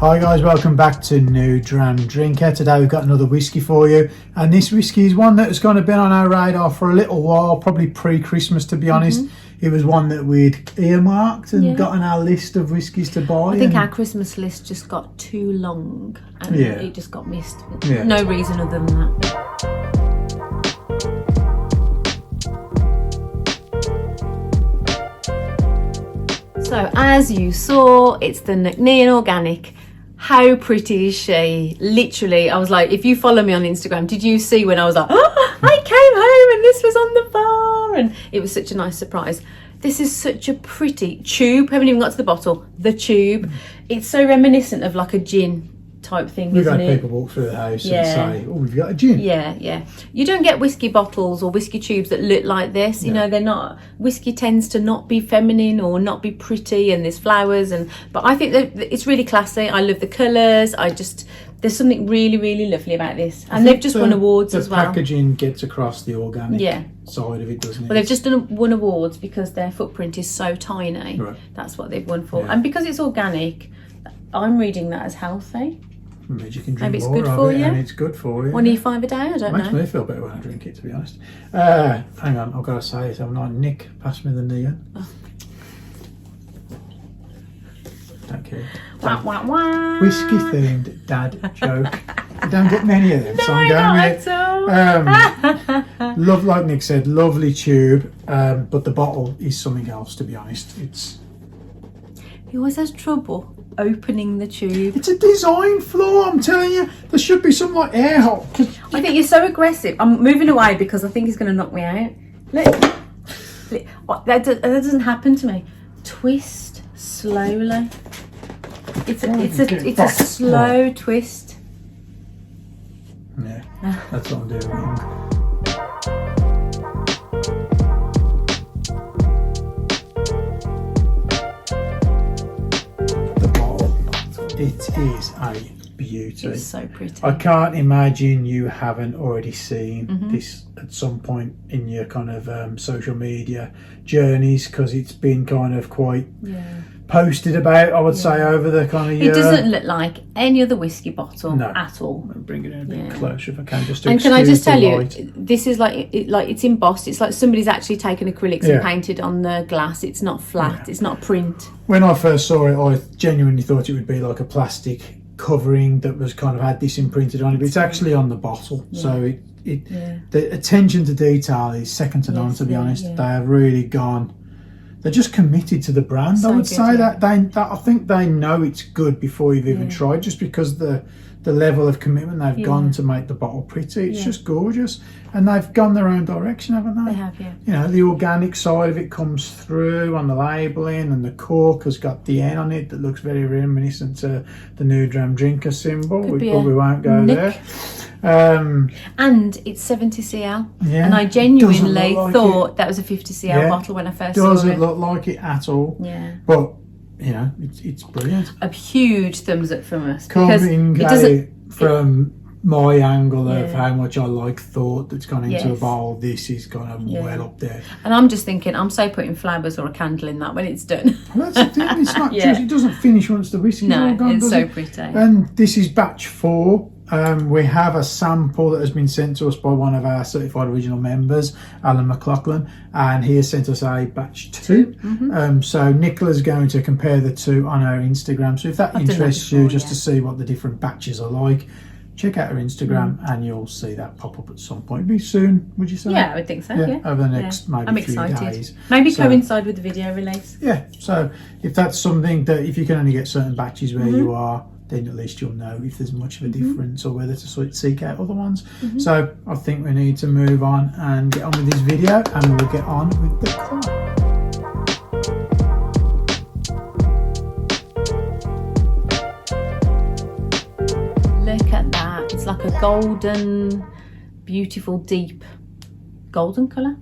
Hi guys, welcome back to New Dram Drinker. Today we've got another whiskey for you, and this whiskey is one that has kind of been on our radar for a little while, probably pre-Christmas to be honest. It was one that we'd earmarked and got on our list of whiskies to buy. I think our Christmas list just got too long and it just got missed. No reason other than that. So as you saw, it's the NC'NEAN Organic. How pretty is she? Literally, I was like, if you follow me on Instagram, did you see when I was like, oh, I came home and this was on the bar? And it was such a nice surprise. This is such a pretty tube. Haven't even got to the bottle. The tube. It's so reminiscent of like a gin type thing, We've isn't had it? people walk through the house and say, oh, we've got a gin. Yeah. You don't get whiskey bottles or whiskey tubes that look like this. You know, they're not. Whiskey tends to not be feminine or not be pretty, and there's flowers. But I think that it's really classy. I love the colours. There's something really, really lovely about this. And they've just won awards as well. The packaging gets across the organic side of it, doesn't it? Well, they've just won awards because their footprint is so tiny. Right. That's what they've won for. And because it's organic, I'm reading that as healthy. Maybe you can drink Maybe it's more good of for it, you. and it's good for you. 1E5 a day, I don't know. Makes me feel better when I drink it, to be honest. Hang on, I've got to say it, haven't I? Nick, pass me the neon. Oh. Thank you. Whiskey themed dad joke. You don't get many of them, so I'm going with it. Love, like Nick said, lovely tube, but the bottle is something else, to be honest. He always has trouble opening the tube. It's a design flaw, I'm telling you. There should be some like air hole. I think you're so aggressive. I'm moving away because I think he's going to knock me out. That doesn't happen to me. Twist slowly. It's a slow twist. Yeah, that's what I'm doing wrong. It is a beauty. It's so pretty. I can't imagine you haven't already seen this at some point in your kind of social media journeys, because it's been kind of quite posted about, I would say, over the kind of year. It doesn't look like any other whiskey bottle at all. I'll bring it in a bit closer if I can. And can I just tell you, this is like it's embossed. It's like somebody's actually taken acrylics and painted on the glass. It's not flat. It's not a print. When I first saw it, I genuinely thought it would be like a plastic covering that was kind of had this imprinted on it, but it's actually on the bottle. So the attention to detail is second to none, to be honest. They have really gone. They're just committed to the brand. I would say that I think they know it's good before you've even tried, just because the level of commitment they've gone to make the bottle pretty. It's just gorgeous, and they've gone their own direction, haven't they? They have, You know, the organic side of it comes through on the labelling, and the cork has got the N on it that looks very reminiscent to the New Dram Drinker symbol. But we won't go there. And it's 70 cl, and I genuinely thought that was a 50 cl bottle when I first saw it. Doesn't look like it at all. But you know, it's brilliant. A huge thumbs up from us. Coming from my angle of how much I like thought that's gone into a bowl, this is kind of well up there. And I'm just thinking, I'm so putting flowers or a candle in that when it's done. Well, that's the thing. It's not just, it doesn't finish once the whiskey's all gone. It's so pretty. And this is batch 4. We have a sample that has been sent to us by one of our certified original members, Alan McLaughlin, and he has sent us a batch 2. So Nicola's going to compare the two on our Instagram. So if that interests you, just to see what the different batches are like, check out our Instagram and you'll see that pop up at some point. It'll be soon, would you say? Yeah, I would think so. Yeah, over the next maybe I'm few excited. days. Maybe coincide with the video release. Yeah, so if that's something that, if you can only get certain batches where you are, then at least you'll know if there's much of a difference or whether to seek out other ones. So I think we need to move on and get on with this video, and we'll get on with the clock. Look at that. It's like a golden, beautiful, deep golden colour.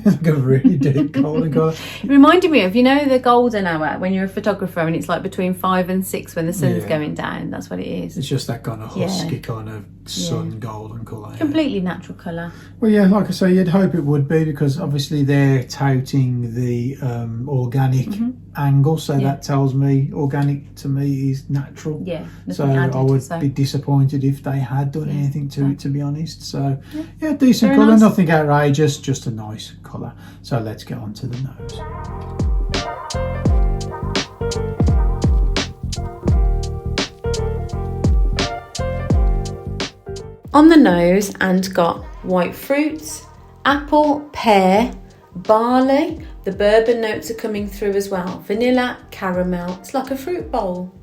Like a really deep golden colour. It reminded me of, you know, the golden hour when you're a photographer and it's like between 5 and 6 when the sun's going down. That's what it is. It's just that kind of husky kind of sun golden colour. Completely natural colour. Well, yeah, like I say, you'd hope it would be, because obviously they're touting the organic angle, so that tells me organic to me is natural. Yeah, so added, I would be disappointed if they had done anything to it, to be honest. So decent Very colour, nice. nothing outrageous, just a nice colour. So let's get on to the nose. On the nose, and got white fruits, apple, pear, barley. The bourbon notes are coming through as well. Vanilla, caramel. It's like a fruit bowl.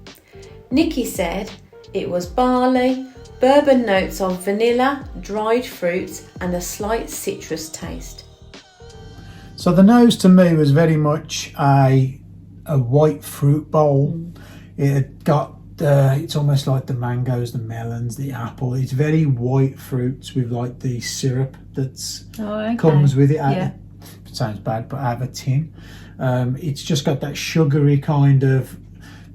Nikki said it was barley, bourbon notes of vanilla, dried fruits, and a slight citrus taste. So the nose to me was very much a white fruit bowl. It had got it's almost like the mangoes, the melons, the apple. It's very white fruits with like the syrup that's comes with it. It sounds bad, but out of a tin. It's just got that sugary kind of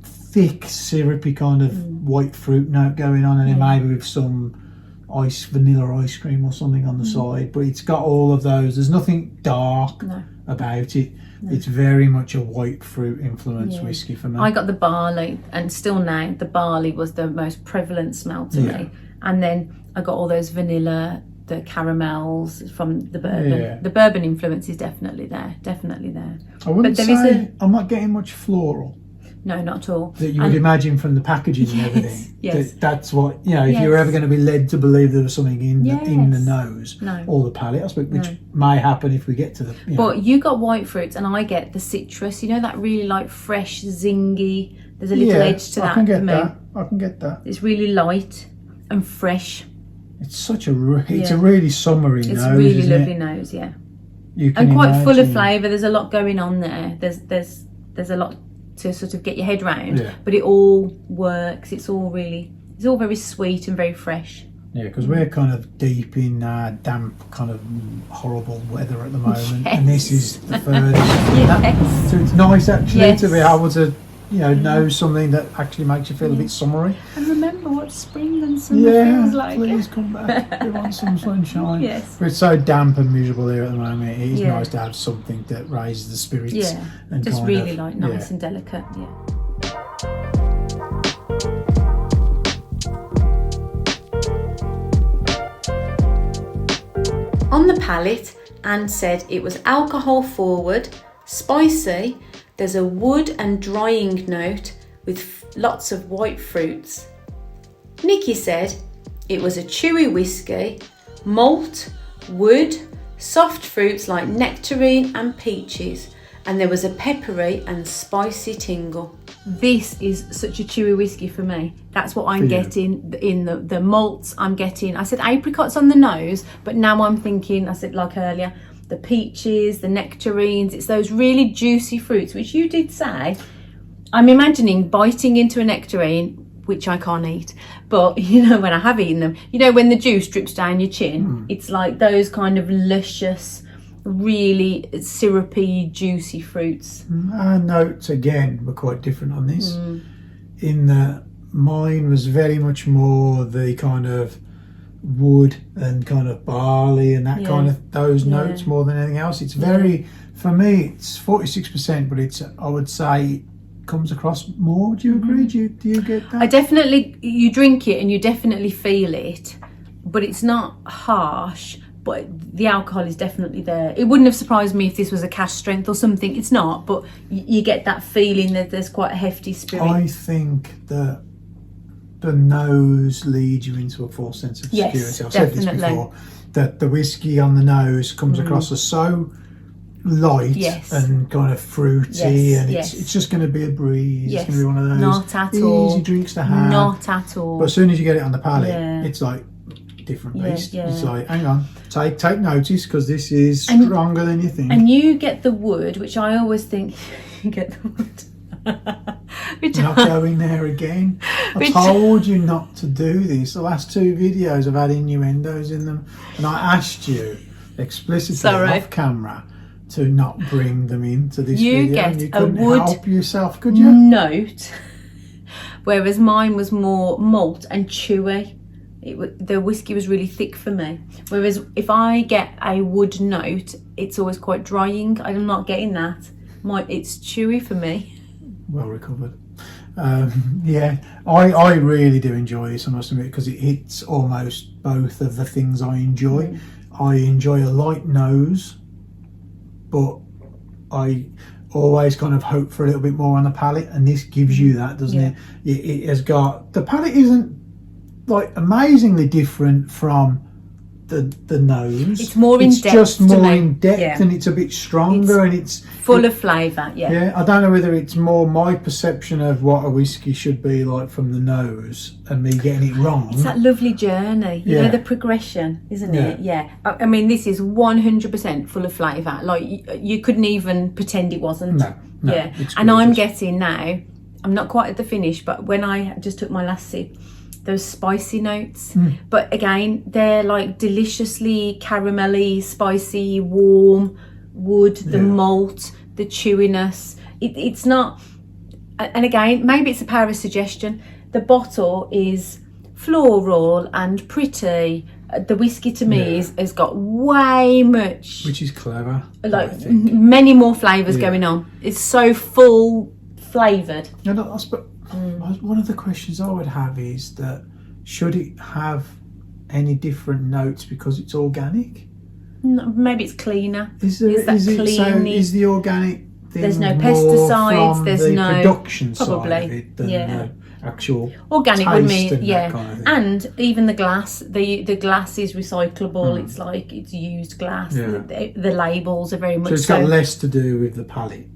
thick, syrupy kind of white fruit note going on, and then maybe with some vanilla ice cream or something on the side. But it's got all of those. There's nothing dark about it. It's very much a white fruit influenced whiskey for me. I got the barley, and still now the barley was the most prevalent smell to me. And then I got all those vanilla, the caramels from the bourbon. The bourbon influence is definitely there. I wouldn't say I'm not getting much floral. No, not at all. That you would imagine from the packaging and everything. Yes. That's what, if you were ever going to be led to believe there was something in the nose or the palate, I suppose, which may happen if we get to the... But you got white fruits and I get the citrus, that really like fresh, zingy, there's a little edge to that. I can get that. It's really light and fresh. It's such it's a really summery nose, It's a really isn't lovely it? nose, yeah. And quite full of flavour. There's a lot going on there. There's a lot to sort of get your head round, but it all works. It's all very sweet and very fresh. Yeah, because we're kind of deep in damp, kind of horrible weather at the moment, and this is the furthest. So it's nice actually to be able to, know something that actually makes you feel a bit summery. And remember what spring and summer feels like. Please come back. We want some sunshine. Yes. But it's so damp and miserable here at the moment. It is nice to have something that raises the spirits. Yeah, and just really nice and delicate. Yeah. On the palate, Anne said it was alcohol forward, spicy. There's a wood and drying note with lots of white fruits. Nikki said it was a chewy whiskey, malt, wood, soft fruits like nectarine and peaches, and there was a peppery and spicy tingle. This is such a chewy whiskey for me. That's what I'm getting in the malts. I'm getting, I said apricots on the nose, but now I'm thinking, I said like earlier, the peaches, the nectarines. It's those really juicy fruits, which you did say. I'm imagining biting into a nectarine, which I can't eat, but when I have eaten them, when the juice drips down your chin, it's like those kind of luscious, really syrupy, juicy fruits. Our notes again were quite different on this. In that mine was very much more the kind of wood and kind of barley and that kind of those notes more than anything else. It's very, for me, it's 46%, but it's, I would say, comes across more. Do you agree? Do you get that? I definitely, you drink it and you definitely feel it, but it's not harsh. But the alcohol is definitely there. It wouldn't have surprised me if this was a cask strength or something. It's not, but you get that feeling that there's quite a hefty spirit. I think that the nose leads you into a false sense of security. I've said this before, that the whiskey on the nose comes across as so light and kind of fruity, and it's just going to be a breeze. It's going to be one of those not at easy all drinks to have. Not at all. But as soon as you get it on the palate, it's like different beast. It's like, hang on, take notice, because this is stronger than you think. And you get the wood, which I always think you get the wood. Not going there again. I told you not to do this. The last two videos have had innuendos in them, and I asked you explicitly off camera to not bring them into this video. You get you a couldn't wood help yourself, could you? Note, whereas mine was more malt and chewy. The whiskey was really thick for me. Whereas if I get a wood note, it's always quite drying. I'm not getting that. It's chewy for me. Well recovered. Yeah, I really do enjoy this, I must admit, because it hits almost both of the things I enjoy. I enjoy a light nose, but I always kind of hope for a little bit more on the palate, and this gives you that, doesn't it? It has got, the palate isn't like amazingly different from the nose. It's more in depth. It's just more in depth, and it's a bit stronger, and it's full of flavour. Yeah, I don't know whether it's more my perception of what a whiskey should be like from the nose and me getting it wrong. It's that lovely journey, you know, the progression, isn't it? Yeah. I mean, this is 100% full of flavour. Like you couldn't even pretend it wasn't. No, yeah. And I'm getting now, I'm not quite at the finish, but when I just took my last sip, those spicy notes, but again, they're like deliciously caramelly, spicy, warm wood, the malt, the chewiness. It's not, and again, maybe it's a power of suggestion. The bottle is floral and pretty. The whiskey to me has got way much, which is clever. Like many more flavours going on. It's so full flavoured. One of the questions I would have is that should it have any different notes because it's organic? No, maybe it's cleaner. Is the organic thing there's no more pesticides, from there's the no production probably side of it than the actual organic would mean and even the glass, the glass is recyclable. It's like it's used glass. The labels are very much so it's got less to do with the palate.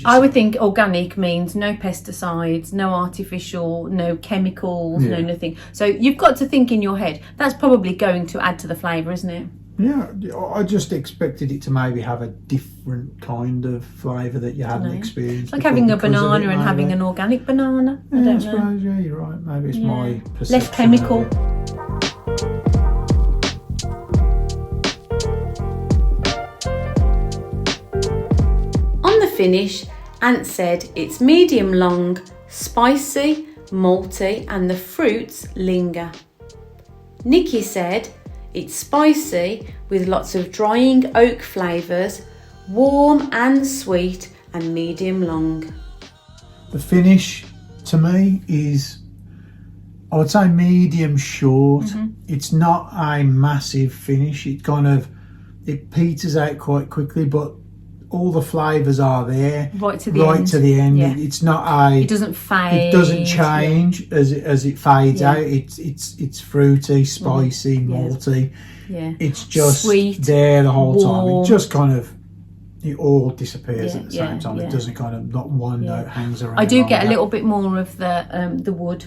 I would think organic means no pesticides, no artificial, no chemicals, no nothing. So you've got to think in your head, that's probably going to add to the flavour, isn't it? Yeah, I just expected it to maybe have a different kind of flavour that you hadn't experienced. Like having a banana and having an organic banana. I suppose, you're right. Maybe it's my perception. Less chemical. Finish, Ant said it's medium long, spicy, malty, and the fruits linger. Nikki said it's spicy with lots of drying oak flavours, warm and sweet, and medium long. The finish to me is, I would say, medium short. It's not a massive finish. It peters out quite quickly, but all the flavours are there right to the end. Yeah. It's not it doesn't fade. It doesn't change as it fades out. It's fruity, spicy, malty. Yeah. It's just sweet, there the whole time. It just it all disappears at the same time. It doesn't not one note hangs around. I do get a little bit more of the wood.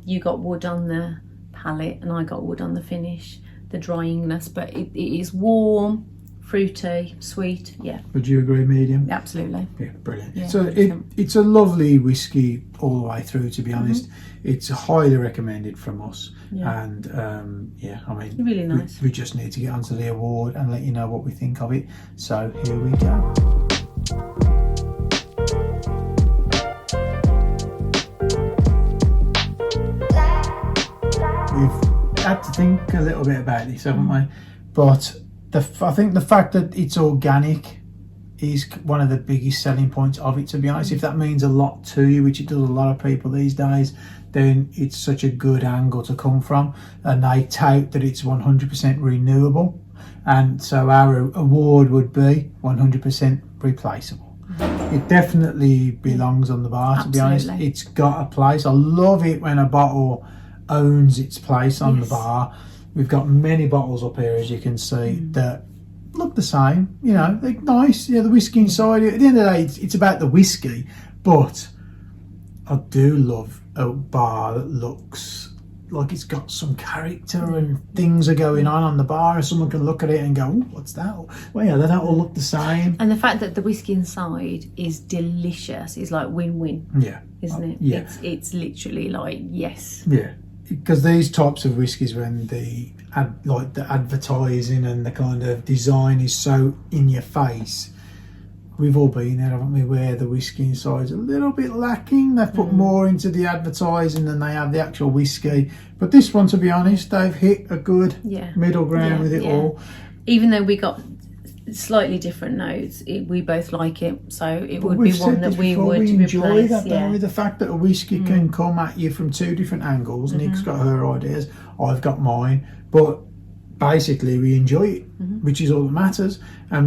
You got wood on the palate and I got wood on the finish, the dryingness, but it is warm, fruity, sweet. Would you agree, medium? Absolutely. Yeah, brilliant. So it's a lovely whiskey all the way through, to be honest. It's highly recommended from us. And I mean, really nice. We just need to get onto the award and let you know what we think of it. So here we go. We've had to think a little bit about this, haven't we? But I think the fact that it's organic is one of the biggest selling points of it, to be honest. If that means a lot to you, which it does a lot of people these days, then it's such a good angle to come from. And they tout that it's 100% renewable. And so our award would be 100% replaceable. It definitely belongs on the bar, to be honest. It's got a place. I love it when a bottle owns its place on the bar. We've got many bottles up here, as you can see, that look the same. You know, they're nice. The whiskey inside. At the end of the day, it's about the whiskey. But I do love a bar that looks like it's got some character and things are going on the bar, and someone can look at it and go, "Ooh, what's that?" Well, they don't all look the same. And the fact that the whiskey inside is delicious is like win-win. Yeah, isn't it? Yeah, it's literally like yes. Yeah. Because these types of whiskies, when the advertising and the kind of design is so in your face, we've all been there, haven't we, where the whiskey inside's a little bit lacking. They've put more into the advertising than they have the actual whiskey. But this one, to be honest, they've hit a good middle ground with it all. Even though we got slightly different notes. We both like it, so it But would we've be one said that this we before, would we enjoy replace. that, don't Yeah. we? The fact that a whiskey can come at you from two different angles. Nick's got her ideas, I've got mine, but basically we enjoy it, which is all that matters. And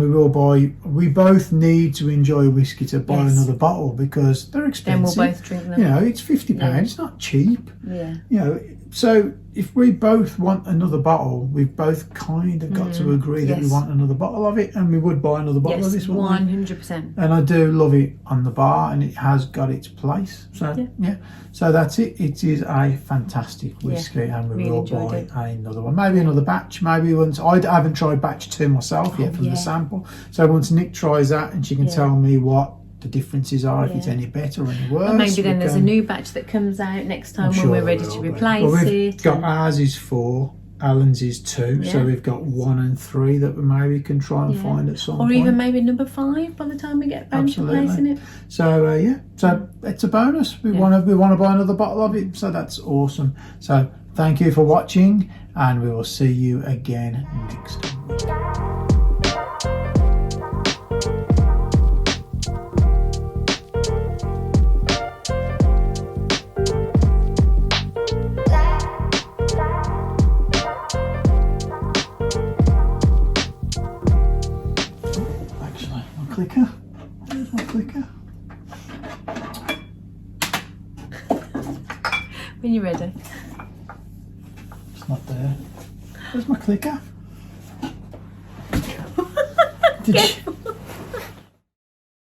we both need to enjoy whiskey to buy Yes. another bottle, because they're Then expensive. we'll both drink them. You know, it's £50. It's not cheap. Yeah. You know, so if we both want another bottle, we've both kind of got to agree that we Yes. want another bottle of it, and we would buy another bottle of Yes, this one. 100%. And I do love it on the bar, and it has got its place. So yeah, so that's it. It is a fantastic whiskey, and we really will enjoyed buy it. another one, maybe another batch, maybe once. I haven't tried batch 2 myself yet from the sample. So once Nick tries that, and she can tell me what the differences are, if it's any better or any worse. And maybe then there's a new batch that comes out next time when we're ready to replace well, it. we've got ours is 4, Alan's is 2, so we've got 1 and 3 that we maybe can try and find at some point. Or even maybe number 5 by the time we get around to replacing it. So so it's a bonus. We want to buy another bottle of it, so that's awesome. So thank you for watching, and we will see you again next week. Clicker. Where's my clicker? When you're ready. It's not there. Where's my clicker? Did you...